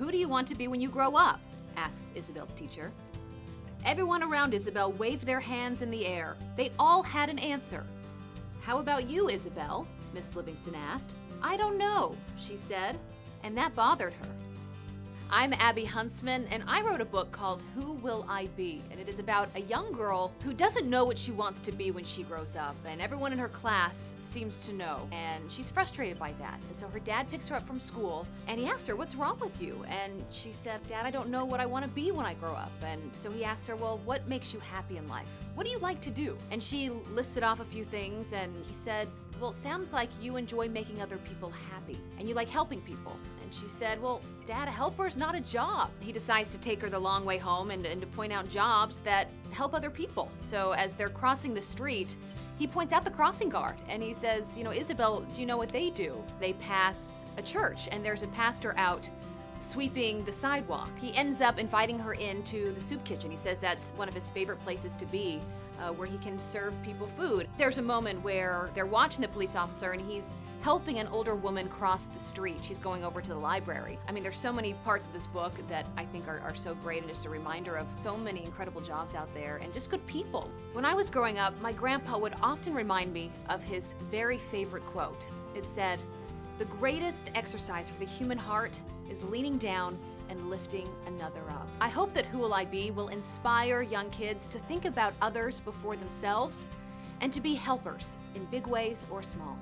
Who do you want to be when you grow up? Asks Isabel's teacher. Everyone around Isabel waved their hands in the air. They all had an answer. How about you, Isabel? Miss Livingston asked. I don't know, she said, and that bothered her. I'm Abby Huntsman, and I wrote a book called Who Will I Be? And it is about a young girl who doesn't know what she wants to be when she grows up, and everyone in her class seems to know, and she's frustrated by that. And so her dad picks her up from school, and he asks her, what's wrong with you? And she said, Dad, I don't know what I want to be when I grow up. And so he asks her, well, what makes you happy in life? What do you like to do? And she listed off a few things, and he said, well, it sounds like you enjoy making other people happy, and you like helping people. And she said, well, Dad, a helper's not a job. He decides to take her the long way home and to point out jobs that help other people. So as they're crossing the street, he points out the crossing guard, and he says, you know, Isabel, do you know what they do? They pass a church, and there's a pastor out sweeping the sidewalk. He ends up inviting her into the soup kitchen. He says that's one of his favorite places to be, where he can serve people food. There's a moment where they're watching the police officer, and he's helping an older woman cross the street. She's going over to the library. I mean, there's so many parts of this book that I think are so great, and just a reminder of so many incredible jobs out there and just good people. When I was growing up, my grandpa would often remind me of his very favorite quote. It said, "The greatest exercise for the human heart is leaning down and lifting another up." I hope that Who Will I Be will inspire young kids to think about others before themselves and to be helpers in big ways or small.